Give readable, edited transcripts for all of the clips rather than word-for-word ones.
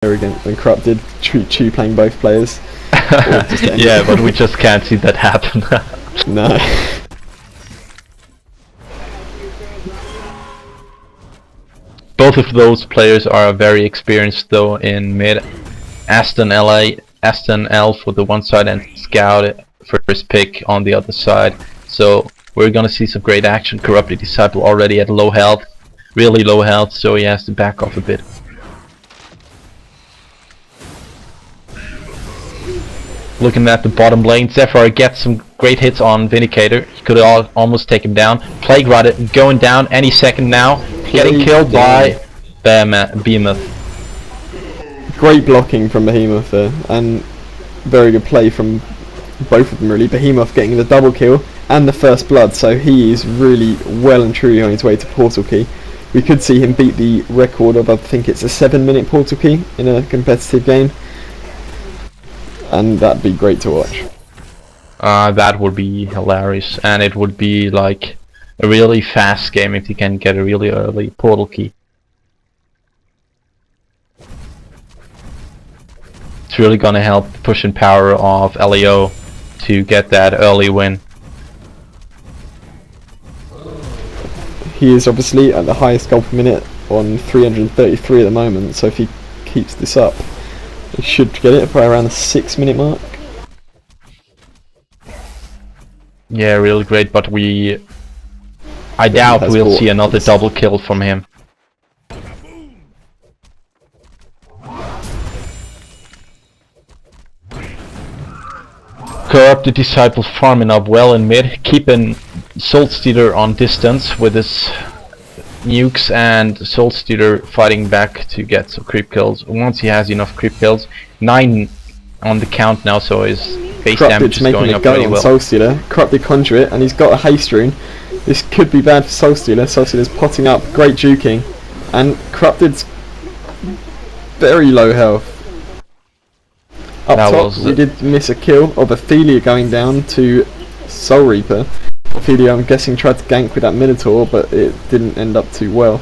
against and Corrupted, Chu playing both players. Yeah, but we just can't see that happen. No. Both of those players are very experienced though in mid. Aston L for the one side and Scout for his pick on the other side. So we're gonna see some great action. Corrupted Disciple already at low health, really low health, so he has to back off a bit. Looking at the bottom lane, Zephyr gets some great hits on Vindicator. He could almost take him down. Plague Rider going down any second now. Getting killed by Behemoth. Great blocking from Behemoth there, and very good play from both of them really. Behemoth getting the double kill and the first blood, so he is really well and truly on his way to Portal Key. We could see him beat the record of, I think it's a 7-minute Portal Key in a competitive game. And that'd be great to watch. That would be hilarious, and it would be like a really fast game if you can get a really early Portal Key. It's really gonna help the pushing power of LEO to get that early win. He is obviously at the highest goal per minute on 333 at the moment, so if he keeps this up, he should get it by around the 6-minute mark. Yeah, really great, but I doubt we'll see another double kill from him. Corrupted Disciple farming up well in mid, keeping Soulstealer on distance with his nukes, and Soulstealer fighting back to get some creep kills. Once he has enough creep kills, 9 on the count now, so his base damage is going up really well. Soulstealer, Corrupted Conduit, and he's got a haste rune. This could be bad for Soulstealer. Soulstealer's potting up, great juking, and Corrupted's very low health. Up top, we did miss a kill of Ophelia going down to Soul Reaper. Ophelia, I'm guessing, tried to gank with that Minotaur, but it didn't end up too well.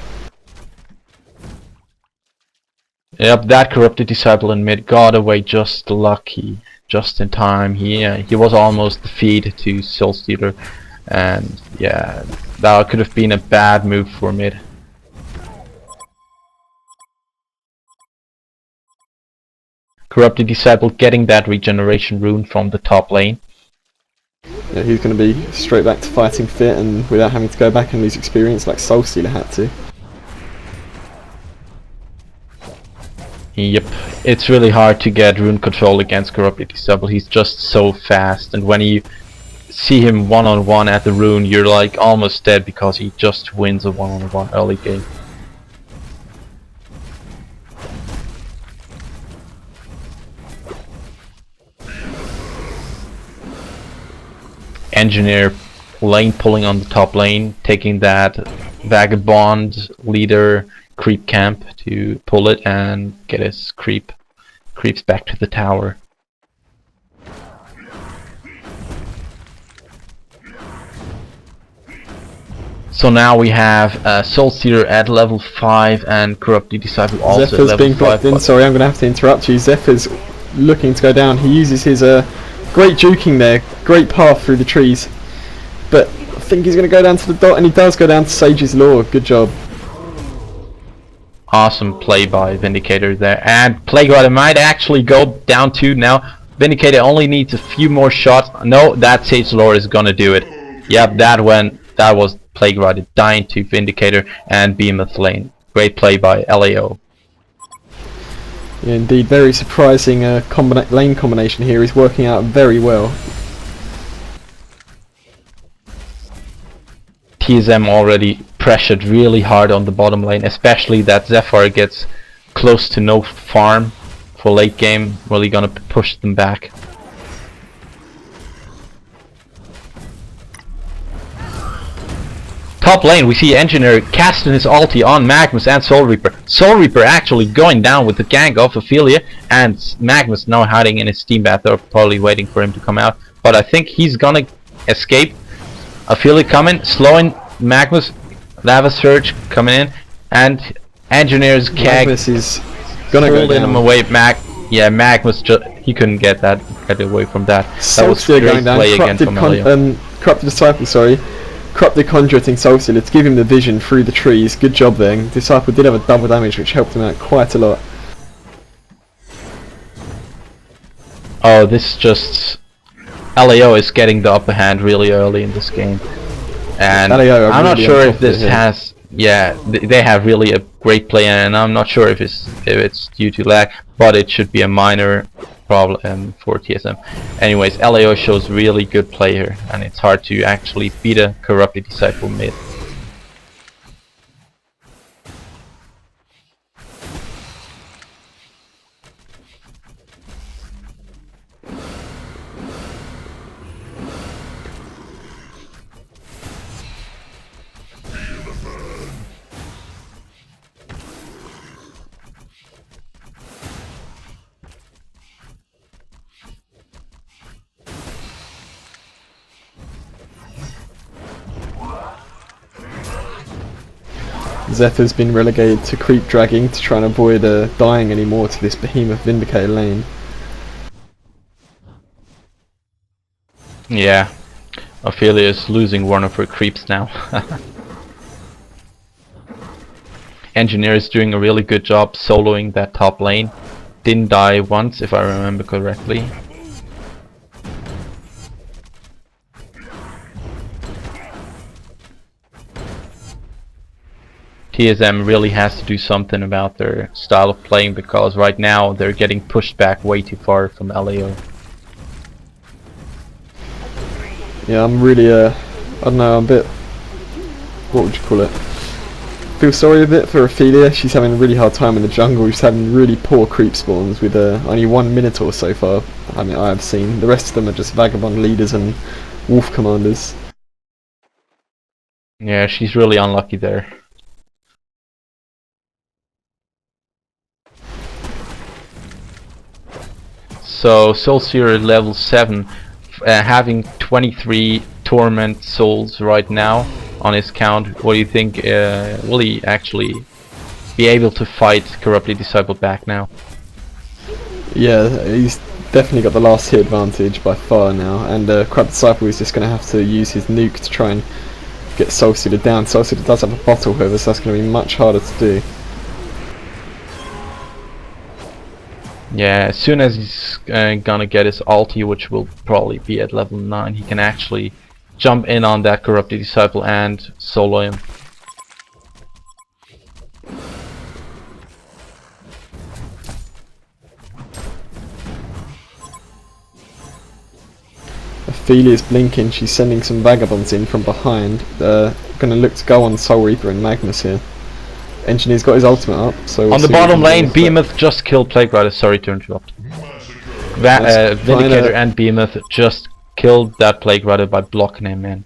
Yep, that Corrupted Disciple in mid got away just lucky, just in time. He was almost the feed to Soulstealer, and yeah, that could have been a bad move for mid. Corrupted Disciple getting that regeneration rune from the top lane. Yeah, he's going to be straight back to fighting fit and without having to go back and lose experience like Soulstealer had to. Yep, it's really hard to get rune control against Corrupted Disciple. He's just so fast, and when you see him one-on-one at the rune, you're like almost dead because he just wins a one-on-one early game. Engineer lane pulling on the top lane, taking that Vagabond leader creep camp to pull it and get his creeps back to the tower. So now we have Soulstealer at level 5 and Corrupted Disciple also Zephyr's at level being 5. blocked in. Sorry, I'm going to have to interrupt you. Zephyr's looking to go down. He uses his great juking there, great path through the trees, but I think he's going to go down to the dot, and he does go down to Sage's Law. Good job. Awesome play by Vindicator there, and Plague Rider might actually go down too now. Vindicator only needs a few more shots. No, that Sage's Law is gonna do it. Yep, that was Plague Rider dying to Vindicator and Behemoth lane. Great play by LAO. Yeah, indeed, very surprising lane combination here. Is working out very well. tSm already pressured really hard on the bottom lane, especially that Zephyr gets close to no farm for late game, really gonna push them back. Top lane, we see Engineer casting his ulti on Magnus and Soul Reaper. Soul Reaper actually going down with the gank of Ophelia, and Magnus now hiding in his steam bath. They're probably waiting for him to come out, but I think he's gonna escape. Ophelia coming, slowing Magnus. Lava Surge coming in, and Engineer's Keg. Magnus is Gonna go pulling him down. away. Mag was just, he couldn't get away from that. That was Soulstealer great going down. play again from Elio. Corrupted Disciple, sorry. Corrupted Conjuring Soulstealer to give him the vision through the trees. Good job there. Disciple did have a double damage, which helped him out quite a lot. Oh, this just... Elio is getting the upper hand really early in this game. And Elio I'm not really sure on if top of it this here. has... Yeah, they have really a great play, and I'm not sure if it's due to lag, but it should be a minor problem for TSM. Anyways, Elio shows really good play here, and it's hard to actually beat a Corrupted Disciple mid. Zephyr's been relegated to creep dragging to try and avoid dying anymore to this behemoth Vindicator lane. Yeah, Ophelia is losing one of her creeps now. Engineer is doing a really good job soloing that top lane. Didn't die once, if I remember correctly. TSM really has to do something about their style of playing, because right now they're getting pushed back way too far from LAO. Yeah, I'm really, I don't know, I'm a bit, what would you call it? Feel sorry a bit for Ophelia. She's having a really hard time in the jungle. She's having really poor creep spawns with only 1 Minotaur so far. I mean, I've seen. The rest of them are just Vagabond leaders and Wolf commanders. Yeah, she's really unlucky there. So Soulseer level 7, having 23 Torment souls right now on his count. What do you think? Will he actually be able to fight Corruptly Disciple back now? Yeah, he's definitely got the last hit advantage by far now, and Corrupt Disciple is just going to have to use his nuke to try and get Soulseer down. Soulseer does have a bottle, however, so that's going to be much harder to do. Yeah, as soon as he's gonna get his ulti, which will probably be at level 9, he can actually jump in on that Corrupted Disciple and solo him. Ophelia's blinking, she's sending some Vagabonds in from behind. Gonna look to go on Soul Reaper and Magnus here. Engineer's got his ultimate up, so we'll On the see what bottom he can lane, do. Behemoth just killed Plague Rider. Sorry to interrupt. Vindicator and Behemoth just killed that Plague Rider by blocking him in.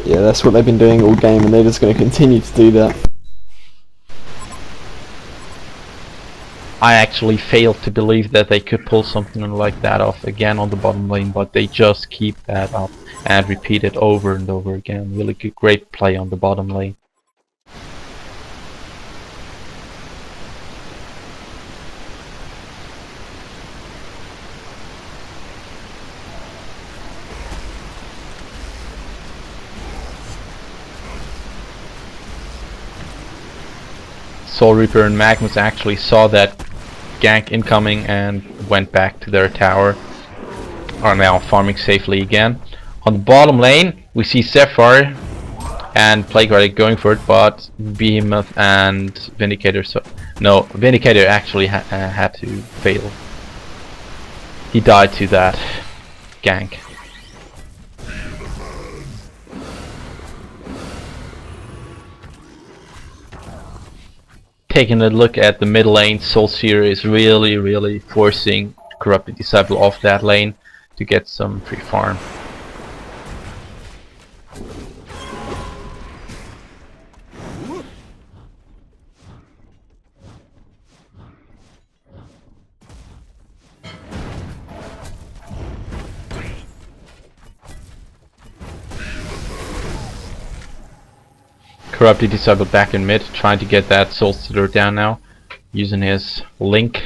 Yeah, that's what they've been doing all game, and they're just going to continue to do that. I actually failed to believe that they could pull something like that off again on the bottom lane, but they just keep that up and repeat it over and over again. Really good, great play on the bottom lane. Soul Reaper and Magnus actually saw that gank incoming and went back to their tower. Are now farming safely again. On the bottom lane, we see Zephyr and Plague Rider going for it, but Behemoth and Vindicator. No, Vindicator actually had to fail. He died to that gank. Taking a look at the mid lane, Soulseer is really forcing Corrupted Disciple off that lane to get some free farm. Corrupted Disciple back in mid, trying to get that Soulstealer down now. using his Link